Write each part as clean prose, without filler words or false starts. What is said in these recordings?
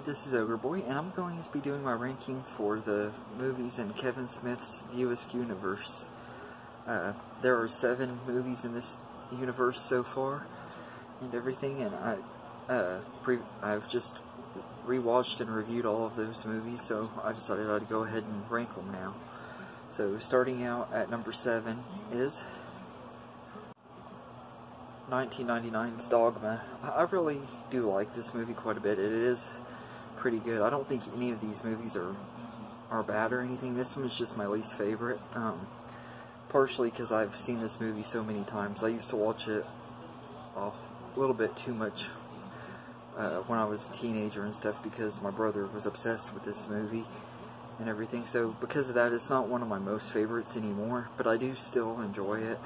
this is Ogre Boy, and I'm going to be doing my ranking for the movies in Kevin Smith's View Askew universe. There are 7 movies in this universe so far, and everything, and I've just rewatched and reviewed all of those movies, so I decided I'd go ahead and rank them now. So, starting out at number 7 is 1999's Dogma. I really do like this movie quite a bit. It is pretty good. I don't think any of these movies are bad or anything. This one is just my least favorite. Partially because I've seen this movie so many times. I used to watch it a little bit too much when I was a teenager and stuff, because my brother was obsessed with this movie and everything. So because of that, it's not one of my most favorites anymore, but I do still enjoy it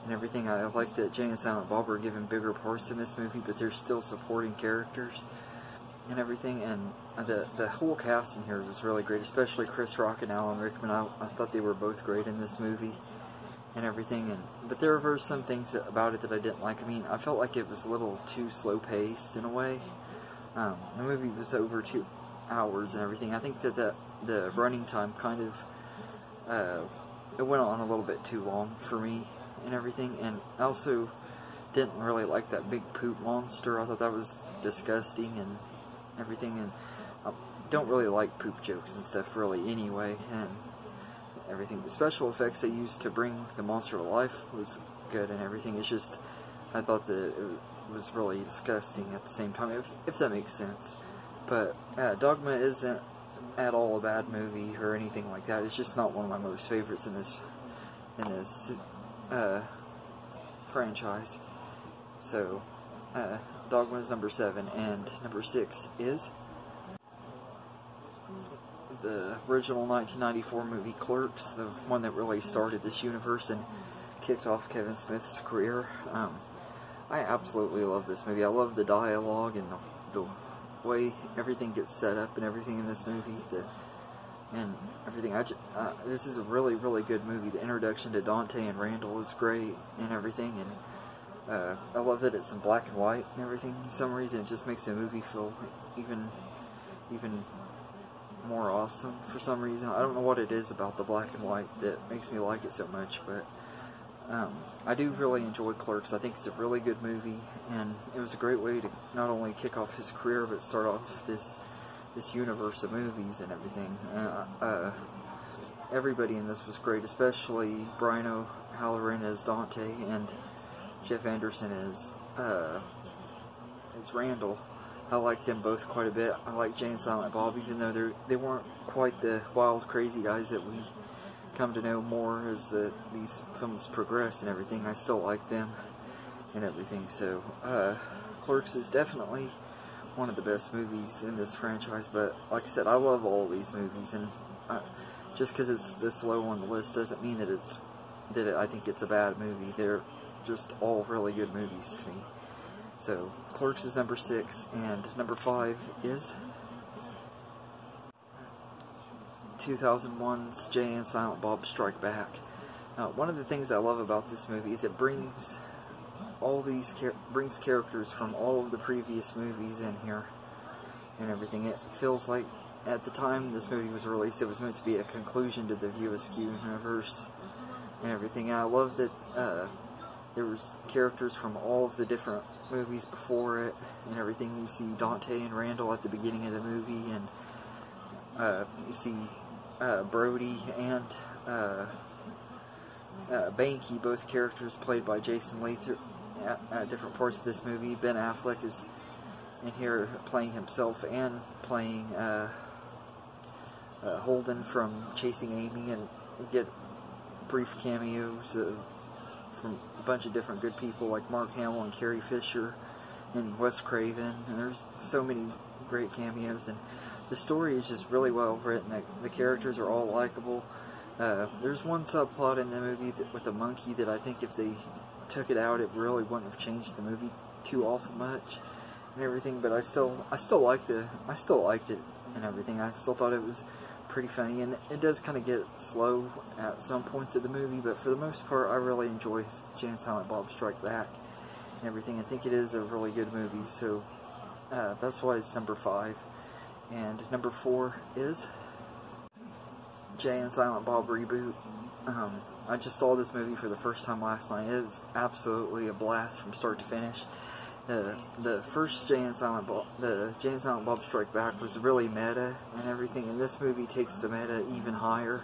and everything. I like that Jay and Silent Bob are given bigger parts in this movie, but they're still supporting characters and everything. And the whole cast in here was really great, especially Chris Rock and Alan Rickman. I thought they were both great in this movie and everything. But there were some things about it that I didn't like. I mean, I felt like it was a little too slow paced in a way. The movie was over 2 hours and everything. I think that the running time kind of it went on a little bit too long for me and everything. And I also didn't really like that big poop monster. I thought that was disgusting and everything, and I don't really like poop jokes and stuff really anyway, and everything. The special effects they used to bring the monster to life was good and everything. It's just, I thought that it was really disgusting at the same time, if that makes sense. But Dogma isn't at all a bad movie or anything like that. It's just not one of my most favorites in this franchise. So Dogma is number 7, and number 6 is the original 1994 movie Clerks, the one that really started this universe and kicked off Kevin Smith's career. I absolutely love this movie. I love the dialogue and the way everything gets set up and everything in this movie, and everything. This is a really, really good movie. The introduction to Dante and Randall is great and everything, and I love that it's in black and white and everything. For some reason, it just makes the movie feel even more awesome for some reason. I don't know what it is about the black and white that makes me like it so much, but I do really enjoy Clerks. I think it's a really good movie, and it was a great way to not only kick off his career, but start off this universe of movies and everything. Everybody in this was great, especially Brian O'Halloran as Dante and Jeff Anderson as Randall. I like them both quite a bit. I like Jay and Silent Bob, even though they weren't quite the wild, crazy guys that we come to know more as these films progress and everything. I still like them and everything. So Clerks is definitely one of the best movies in this franchise. But like I said, I love all these movies, and just because it's this low on the list doesn't mean that I think it's a bad movie. They're just all really good movies to me. So Clerks is number 6, and number 5 is 2001's Jay and Silent Bob Strike Back. One of the things I love about this movie is it brings characters from all of the previous movies in here and everything. It feels like at the time this movie was released, it was meant to be a conclusion to the View Askew universe and everything. And I love that there was characters from all of the different movies before it and everything. You see Dante and Randall at the beginning of the movie, and you see Brody and Banky, both characters played by Jason Lather at different parts of this movie. Ben Affleck is in here playing himself and playing Holden from Chasing Amy, and you get brief cameos from a bunch of different good people like Mark Hamill and Carrie Fisher and Wes Craven, and there's so many great cameos, and the story is just really well written. The characters are all likable. There's one subplot in the movie with a monkey that I think if they took it out, it really wouldn't have changed the movie too awful much and everything. But I still liked it and everything. I still thought it was pretty funny, and it does kind of get slow at some points of the movie, but for the most part, I really enjoy Jay and Silent Bob Strike Back and everything. I think it is a really good movie, so that's why it's number 5. And number 4 is Jay and Silent Bob Reboot. I just saw this movie for the first time last night. It was absolutely a blast from start to finish. The first Jay and Silent Bob Strike Back was really meta and everything, and this movie takes the meta even higher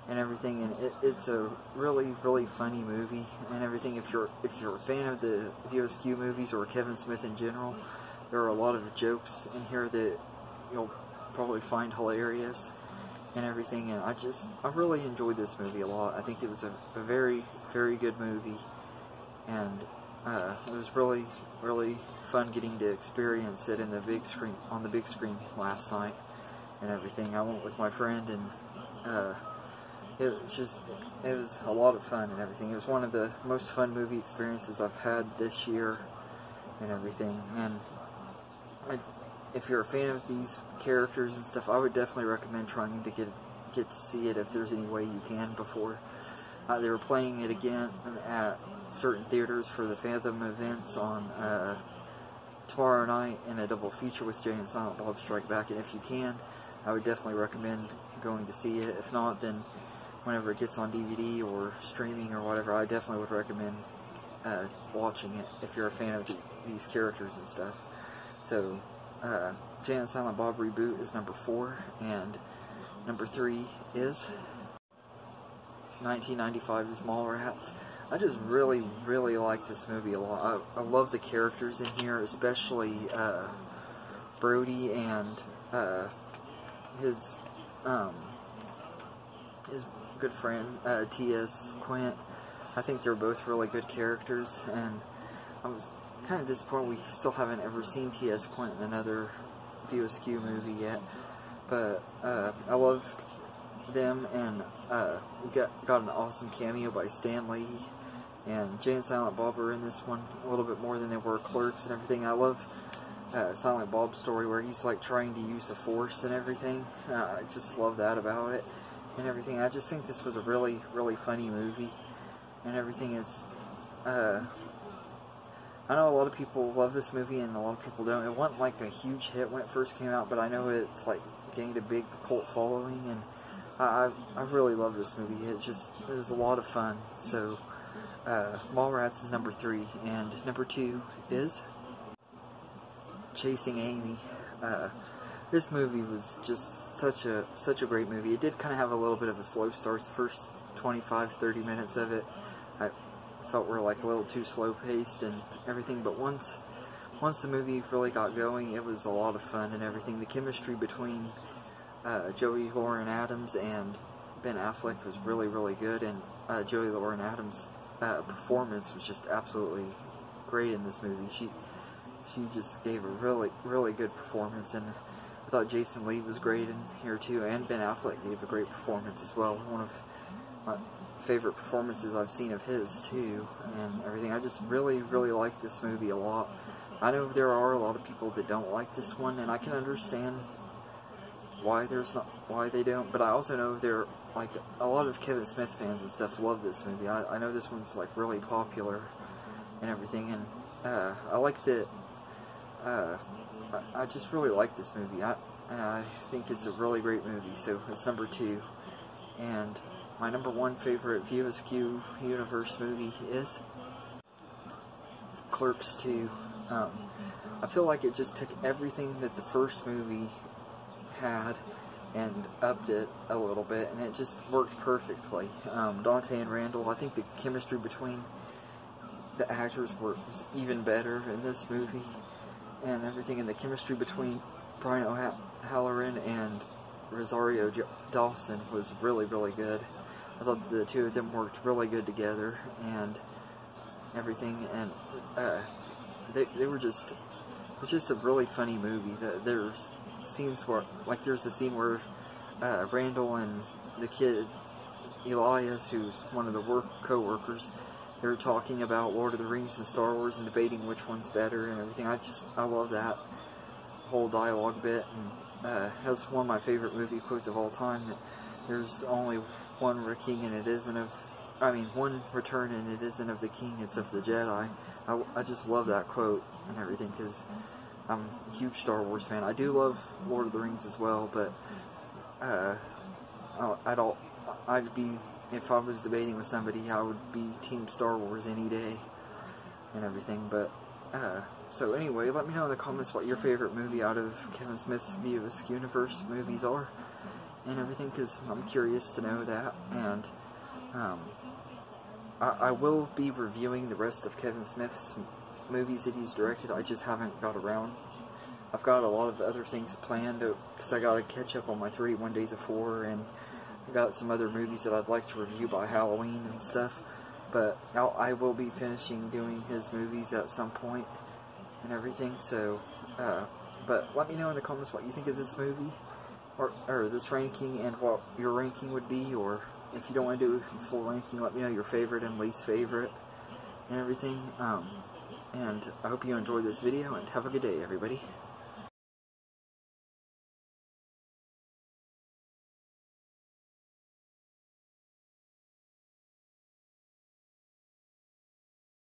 and everything, and it's a really, really funny movie and everything. If you're a fan of the VOSQ movies or Kevin Smith in general, there are a lot of jokes in here that you'll probably find hilarious and everything, and I really enjoyed this movie a lot. I think it was a very, very good movie, and it was really, really fun getting to experience it in the big screen, on the big screen last night and everything. I went with my friend, and it was a lot of fun and everything. It was one of the most fun movie experiences I've had this year and everything. And if you're a fan of these characters and stuff, I would definitely recommend trying to get to see it if there's any way you can before. They were playing it again at certain theaters for the Fathom events on tomorrow night in a double feature with Jay and Silent Bob Strike Back, and if you can, I would definitely recommend going to see it. If not, then whenever it gets on DVD or streaming or whatever, I definitely would recommend watching it if you're a fan of these characters and stuff. So Jay and Silent Bob Reboot is number 4, and number 3 is 1995's Mallrats. I just really, really like this movie a lot. I love the characters in here, especially Brody and his good friend T.S. Quint. I think they're both really good characters, and I was kind of disappointed we still haven't ever seen T.S. Quint in another VOSQ movie yet. But I loved them, and we got an awesome cameo by Stan Lee, and Jay and Silent Bob are in this one a little bit more than they were Clerks and everything. I love Silent Bob's story where he's like trying to use the Force and everything. I just love that about it and everything. I just think this was a really, really funny movie and everything. It's I know a lot of people love this movie and a lot of people don't. It wasn't like a huge hit when it first came out, but I know it's like gained a big cult following, and I really love this movie. It was a lot of fun. So Mallrats is number 3, and number 2 is Chasing Amy. This movie was just such a great movie. It did kind of have a little bit of a slow start. The first 25-30 minutes of it I felt were like a little too slow paced and everything, but once the movie really got going, it was a lot of fun and everything. The chemistry between Joey Lauren Adams and Ben Affleck was really, really good, and Joey Lauren Adams' performance was just absolutely great in this movie. She just gave a really, really good performance, and I thought Jason Lee was great in here too, and Ben Affleck gave a great performance as well. One of my favorite performances I've seen of his too, and everything. I just really, really like this movie a lot. I know there are a lot of people that don't like this one, and I can understand why they don't, but I also know there, like, a lot of Kevin Smith fans and stuff love this movie. I know this one's like really popular and everything, and I like that. I just really like this movie. I think it's a really great movie. So it's number 2, and my number 1 favorite VOSQ universe movie is Clerks 2. I feel like it just took everything that the first movie had and upped it a little bit, and it just worked perfectly. Dante and Randall, I think the chemistry between the actors was even better in this movie and everything, and the chemistry between Brian O'Halloran and Rosario Dawson was really, really good. I thought the two of them worked really good together and everything, and they were just, it was just a really funny movie. There's scenes where, like, there's a scene where Randall and the kid Elias, who's one of the co-workers, they're talking about Lord of the Rings and Star Wars and debating which one's better and everything. I love that whole dialogue bit, and that's one of my favorite movie quotes of all time, that there's only one king and it isn't of, one return and it isn't of the king, it's of the Jedi. I just love that quote and everything, because I'm a huge Star Wars fan. I do love Lord of the Rings as well, but I'd be, if I was debating with somebody, I would be Team Star Wars any day and everything. But so anyway, let me know in the comments what your favorite movie out of Kevin Smith's View Askew universe movies are and everything, because I'm curious to know that. And I will be reviewing the rest of Kevin Smith's movies that he's directed. I just haven't got around. I've got a lot of other things planned because I got to catch up on my 31 Days of Horror, and I got some other movies that I'd like to review by Halloween and stuff. But I will be finishing doing his movies at some point and everything. So, but let me know in the comments what you think of this movie, or this ranking, and what your ranking would be. Or if you don't want to do a full ranking, let me know your favorite and least favorite and everything. And I hope you enjoyed this video, and have a good day, everybody.